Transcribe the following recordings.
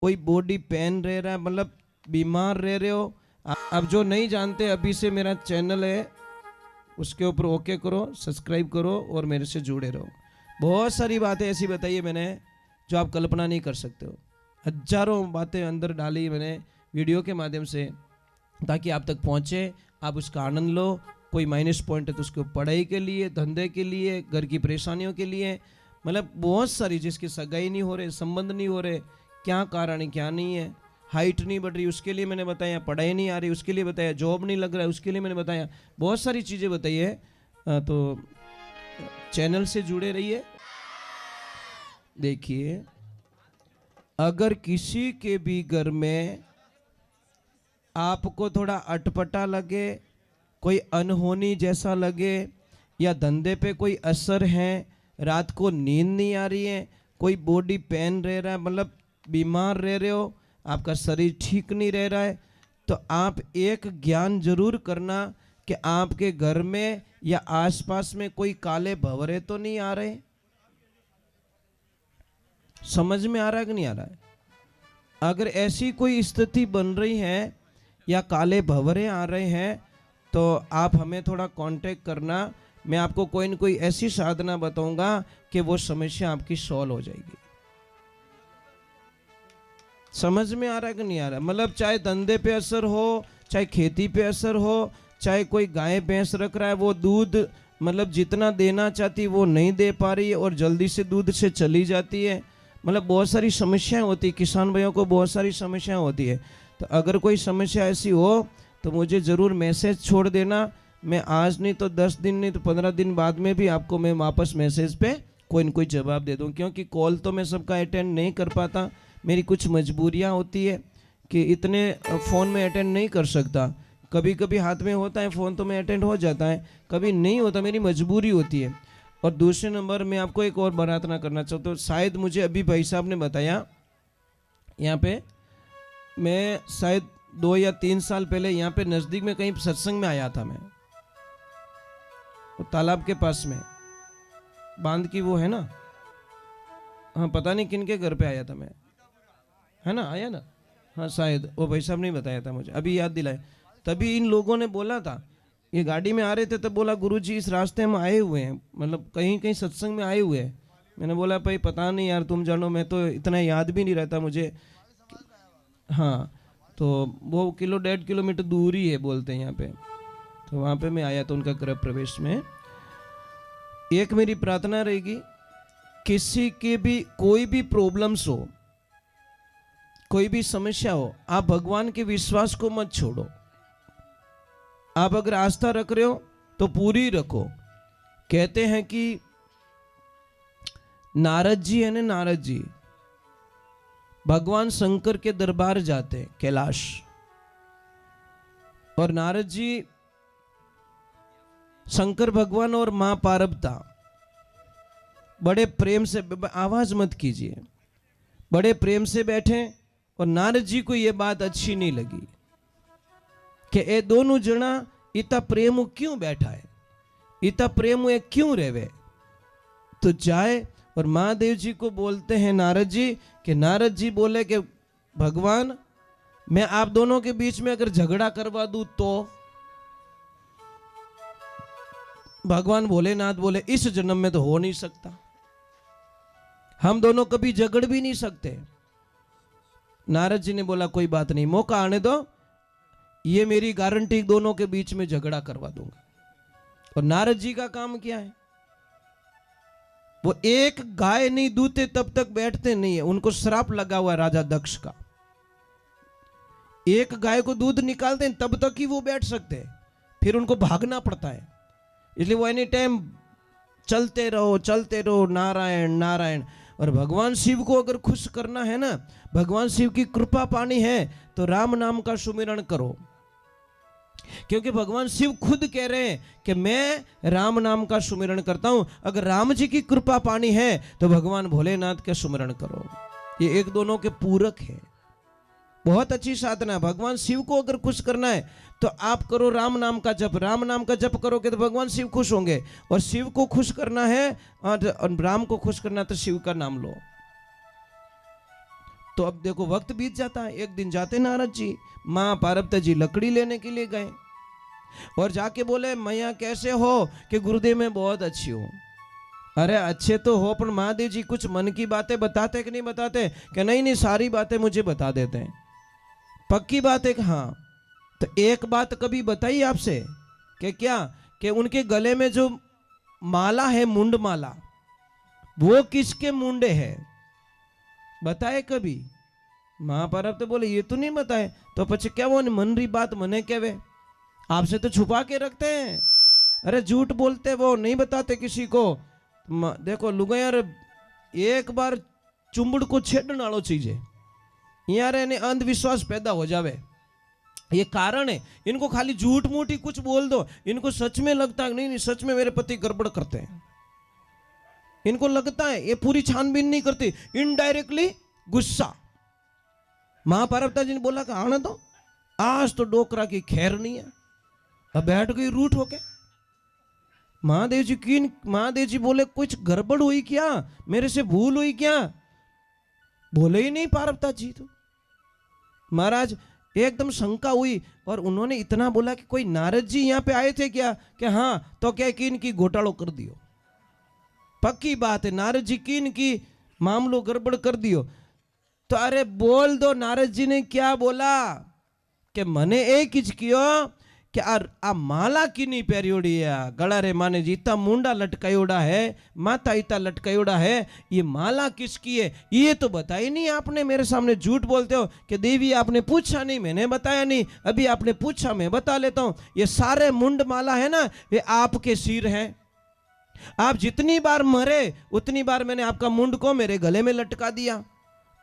कोई body pain रह रहा है, मतलब बीमार रह रहे हो। अब जो नहीं जानते, अभी से मेरा चैनल है उसके ऊपर ओके करो, सब्सक्राइब करो और मेरे से जुड़े रहो। बहुत सारी बातें ऐसी बताई है मैंने जो आप कल्पना नहीं कर सकते हो। हजारों बातें अंदर डाली मैंने वीडियो के माध्यम से, ताकि आप तक पहुँचे, आप उसका आनंद लो। कोई माइनस पॉइंट है तो उसको पढ़ाई के लिए, धंधे के लिए, घर की परेशानियों के लिए, मतलब बहुत सारी, जिसकी सगाई नहीं हो रहे, संबंध नहीं हो रहे, क्या कारण है क्या नहीं है, हाइट नहीं बढ़ रही उसके लिए मैंने बताया, पढ़ाई नहीं आ रही उसके लिए बताया, जॉब नहीं लग रहा है उसके लिए मैंने बताया, बहुत सारी चीज़ें बताई है। तो चैनल से जुड़े रहिए। देखिए, अगर किसी के भी घर में आपको थोड़ा अटपटा लगे, कोई अनहोनी जैसा लगे, या धंधे पे कोई असर है, रात को नींद नहीं आ रही है, कोई बॉडी पेन रह रहा है, मतलब बीमार रह रहे हो, आपका शरीर ठीक नहीं रह रहा है, तो आप एक ज्ञान जरूर करना कि आपके घर में या आसपास में कोई काले भंवरे तो नहीं आ रहे। समझ में आ रहा है कि नहीं आ रहा है? अगर ऐसी कोई स्थिति बन रही है या काले भंवरे आ रहे हैं, तो आप हमें थोड़ा कांटेक्ट करना। मैं आपको कोई न कोई ऐसी साधना बताऊंगा कि वो समस्या आपकी सॉल्व हो जाएगी। समझ में आ रहा है कि नहीं आ रहा? मतलब चाहे धंधे पे असर हो, चाहे खेती पे असर हो, चाहे कोई गाय भैंस रख रहा है, वो दूध मतलब जितना देना चाहती वो नहीं दे पा रही है और जल्दी से दूध से चली जाती है। मतलब बहुत सारी समस्याएं होती है, किसान भाइयों को बहुत सारी समस्याएं होती है। तो अगर कोई समस्या ऐसी हो तो मुझे ज़रूर मैसेज छोड़ देना। मैं आज नहीं तो 10 दिन नहीं तो 15 दिन बाद में भी आपको मैं वापस मैसेज पे कोई न कोई जवाब दे दूँ, क्योंकि कॉल तो मैं सबका अटेंड नहीं कर पाता। मेरी कुछ मजबूरियां होती है कि इतने फ़ोन में अटेंड नहीं कर सकता। कभी कभी हाथ में होता है फ़ोन तो मैं अटेंड हो जाता है, कभी नहीं होता, मेरी मजबूरी होती है। और दूसरे नंबर मैं आपको एक और प्रार्थना करना चाहता हूँ। शायद मुझे अभी भाई साहब ने बताया, यहाँ पे मैं शायद 2 या 3 साल पहले यहाँ पे नज़दीक में कहीं सत्संग में आया था। मैं वो तालाब के पास में बांध की वो है ना, हाँ पता नहीं किन के घर पे आया था मैं, है ना, आया ना, हाँ शायद वो भाई साहब ने बताया था मुझे, अभी याद दिलाए। तभी इन लोगों ने बोला था, ये गाड़ी में आ रहे थे तब बोला गुरुजी इस रास्ते हम आए हुए हैं, मतलब कहीं कहीं सत्संग में आए हुए हैं। मैंने बोला भाई पता नहीं यार, तुम जानो, मैं तो इतना याद भी नहीं रहता मुझे। हाँ, तो वो 1.5 किलोमीटर दूर ही है बोलते हैं यहाँ पे। तो वहाँ पे मैं आया था उनका गृह प्रवेश में। एक मेरी प्रार्थना रहेगी, किसी के भी कोई भी प्रॉब्लम्स हो, कोई भी समस्या हो, आप भगवान के विश्वास को मत छोड़ो। आप अगर आस्था रख रहे हो तो पूरी रखो। कहते हैं कि नारद जी है ना, नारद जी भगवान शंकर के दरबार जाते हैं कैलाश, और नारद जी शंकर भगवान और मां पार्वती बड़े प्रेम से, आवाज मत कीजिए, बड़े प्रेम से बैठे। और नारद जी को यह बात अच्छी नहीं लगी कि ये दोनों जना इतना प्रेम क्यों बैठा है, इतना प्रेम क्यों रेवे। तो जाए और महादेव जी को बोलते हैं नारद जी, कि नारद जी बोले कि भगवान मैं आप दोनों के बीच में अगर झगड़ा करवा दूं तो? भगवान भोलेनाथ बोले इस जन्म में तो हो नहीं सकता, हम दोनों कभी झगड़ भी नहीं सकते। नारद जी ने बोला कोई बात नहीं, मौका आने दो, ये मेरी गारंटी, दोनों के बीच में झगड़ा करवा दूंगा। और नारद जी का काम क्या है, वो एक गाय नहीं दूते तब तक बैठते नहीं है। उनको श्राप लगा हुआ है राजा दक्ष का, एक गाय को दूध निकालते हैं तब तक ही वो बैठ सकते हैं, फिर उनको भागना पड़ता है। इसलिए वो एनी टाइम चलते रहो नारायण नारायण। और भगवान शिव को अगर खुश करना है ना, भगवान शिव की कृपा पानी है, तो राम नाम का सुमिरन करो, क्योंकि भगवान शिव खुद कह रहे हैं कि मैं राम नाम का सुमिरन करता हूं। अगर राम जी की कृपा पानी है तो भगवान भोलेनाथ का सुमिरन करो। ये एक दोनों के पूरक है, बहुत अच्छी साधना है। भगवान शिव को अगर खुश करना है तो आप करो राम नाम का जप, राम नाम का जप करोगे तो भगवान शिव खुश होंगे। और शिव को खुश करना है और राम को खुश करना है तो शिव का नाम लो। तो अब देखो वक्त बीत जाता है। एक दिन जाते नारद जी, माँ पार्वती जी लकड़ी लेने के लिए गए और जाके बोले मैया कैसे हो? कि गुरुदेव मैं बहुत अच्छी हूँ। अरे अच्छे तो हो, पर महादेव जी कुछ मन की बातें बताते कि नहीं बताते? कि नहीं नहीं सारी बातें मुझे बता देते हैं। पक्की बात है कि हाँ। तो एक बात कभी बताई आपसे कि क्या कि उनके गले में जो माला है, मुंड माला, वो किसके मुंडे है? बताए कभी? महापार्वती बोले ये तो नहीं बताए। तो પછી क्या वो मन री बात मने कहवे? आपसे तो छुपा के रखते हैं। अरे झूठ बोलते, वो नहीं बताते किसी को। देखो लुगायार एक बार चुंबड़ को छेड़ने वालो चीज है, यार इन्हें अंधविश्वास पैदा हो जावे। ये कारण है। इनको खाली झूठ मूठ ही कुछ बोल दो, इनको सच में लगता है नहीं नहीं सच में मेरे पति गड़बड़ करते हैं। इनको लगता है, ये पूरी छानबीन नहीं करती, इनडायरेक्टली गुस्सा। महापार्वती जी ने बोला कि आने दो, आज तो डोकरा की खैर नहीं है। अब बैठ गई रूठ होके। महादेव जी बोले कुछ गड़बड़ हुई क्या? मेरे से भूल हुई क्या? बोले ही नहीं पार्वती जी। तो महाराज एकदम शंका हुई और उन्होंने इतना बोला कि कोई नारद जी यहाँ पे आए थे क्या? कि हाँ। तो क्या कि इनकी घोटालो कर दियो। पक्की बात है, नारद जी की इनकी मामलो गड़बड़ कर दियो। तो अरे बोल दो, नारद जी ने क्या बोला कि मने एक ज कियो कि आ माला कीनी पहरियोड़ी है, गला रे माने जी इतना मुंडा लटकायोड़ा है, माथा इतना लटकायोड़ा है, ये माला किसकी है ये तो बताई नहीं आपने। मेरे सामने झूठ बोलते हो कि देवी आपने पूछा नहीं, मैंने बताया नहीं, अभी आपने पूछा मैं बता लेता हूं। ये सारे मुंड माला है ना, ये आपके सिर हैं। आप जितनी बार मरे उतनी बार मैंने आपका मुंड को मेरे गले में लटका दिया।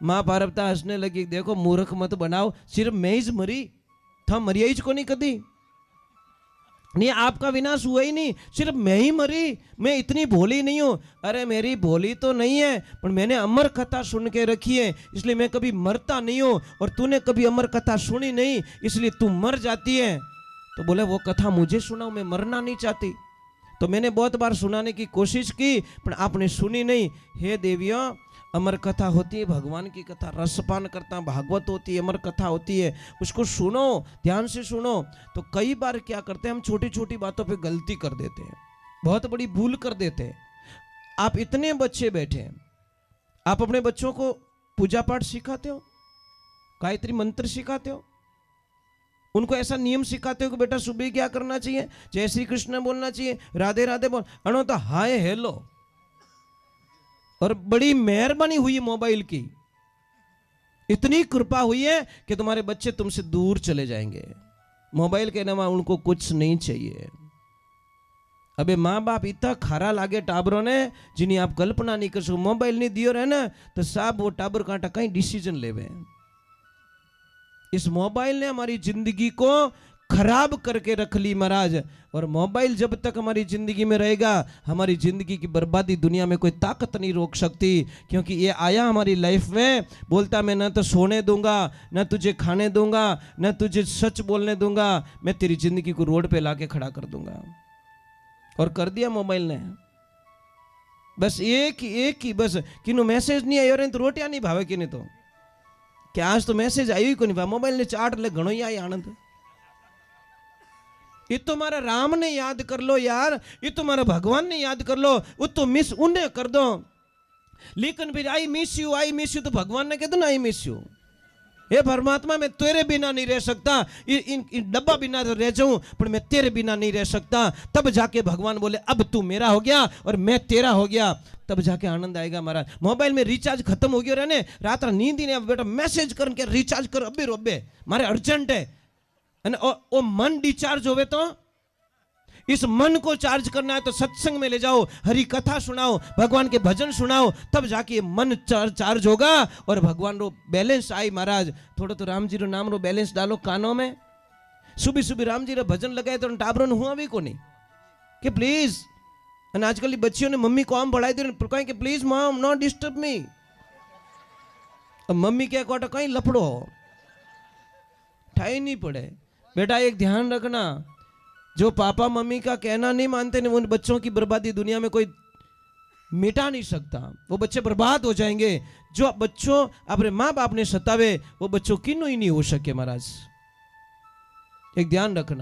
माँ पार्वती हंसने लगी, देखो मूर्ख मत बनाओ, सिर्फ मैं ही मरी था, मरिया ही को नहीं कदी नहीं, आपका विनाश हुआ ही नहीं, सिर्फ मैं ही मरी। मैं इतनी भोली नहीं हूं। अरे मेरी भोली तो नहीं है, पर मैंने अमर कथा सुन के रखी है, इसलिए मैं कभी मरता नहीं हूं। और तूने कभी अमर कथा सुनी नहीं, इसलिए तू मर जाती है। तो बोले वो कथा मुझे सुनाओ, मैं मरना नहीं चाहती। तो मैंने बहुत बार सुनाने की कोशिश की, पर आपने सुनी नहीं। हे देवियों, अमर कथा होती है भगवान की कथा, रसपान करता भागवत होती है, अमर कथा होती है, उसको सुनो, ध्यान से सुनो। तो कई बार क्या करते हैं हम, छोटी छोटी बातों पे गलती कर देते हैं, बहुत बड़ी भूल कर देते हैं। आप इतने बच्चे बैठे हैं, आप अपने बच्चों को पूजा पाठ सिखाते हो, गायत्री मंत्र सिखाते हो, उनको ऐसा नियम सिखाते हो कि बेटा सुबह क्या करना चाहिए, जय श्री कृष्ण बोलना चाहिए, राधे राधे बोल, अनो तो हाय हेलो। और बड़ी मेहरबानी हुई मोबाइल की, इतनी कृपा हुई है कि तुम्हारे बच्चे तुमसे दूर चले जाएंगे। मोबाइल के अलावा उनको कुछ नहीं चाहिए। अबे माँ बाप इतना खरा लागे टाबरों ने, जिन्हें आप कल्पना नहीं कर सको। मोबाइल नहीं दियो रहे ना तो साहब वो टाबर कांटा कहीं डिसीजन लेवे। इस मोबाइल ने हमारी जिंदगी को खराब करके रख ली महाराज। और मोबाइल जब तक हमारी जिंदगी में रहेगा, हमारी जिंदगी की बर्बादी दुनिया में कोई ताकत नहीं रोक सकती। क्योंकि ये आया हमारी लाइफ में, बोलता मैं ना तो सोने दूंगा, ना तुझे खाने दूंगा, ना तुझे सच बोलने दूंगा, मैं तेरी जिंदगी को रोड पे लाके खड़ा कर दूंगा। और कर दिया मोबाइल ने। बस एक ही बस किन्हों मैसेज नहीं आयो रे तो रोटियां नहीं भावे किने तो कि आज तो मैसेज आई को नहीं भाव, मोबाइल ने चाट ले घणो ही आई आनंद। ये तो हमारा राम ने याद कर लो यार, ये तो हमारा भगवान ने याद कर लो, वो तो मिस उन्हें कर दो। लेकिन फिर आई मिस यू तो भगवान ने कह दो ना आई मिस यू। हे परमात्मा मैं तेरे बिना नहीं रह सकता, इन डब्बा बिना तो रह जाऊं, पर मैं तेरे बिना नहीं रह सकता। तब जाके भगवान बोले अब तू मेरा हो गया और मैं तेरा हो गया, तब जाके आनंद आएगा महाराज। मोबाइल में रिचार्ज खत्म हो गया रहने, रात नींद ही नहीं, बेटा मैसेज करके रिचार्ज कर अबे रोबे मारे अर्जेंट है। ओ मन डिस्चार्ज होवे तो इस मन को चार्ज करना है तो सत्संग में ले जाओ, हरि कथा सुनाओ, भगवान के भजन सुनाओ, तब जाके मन चार्ज होगा और भगवान रो बैलेंस आई महाराज। थोड़ा तो राम जी रो नाम रो बैलेंस डालो कानों में, सुबह सुबह राम जी रो भजन लगाए तो टाबरों हुआ भी को नहीं कि प्लीज। आजकल की बच्चियों ने मम्मी को आम बढ़ाई दे कहें कि please mom not disturb me. Mummy क्या कोटा कहीं लफड़ो ठाई नहीं पड़े। बेटा एक ध्यान रखना, जो पापा मम्मी का कहना नहीं मानते उन बच्चों की बर्बादी दुनिया में कोई मिटा नहीं सकता, वो बच्चे बर्बाद हो जाएंगे। जो बच्चों अपने माँ बाप ने सतावे वो बच्चों किन्नू ही नहीं हो सके महाराज, एक ध्यान रखना।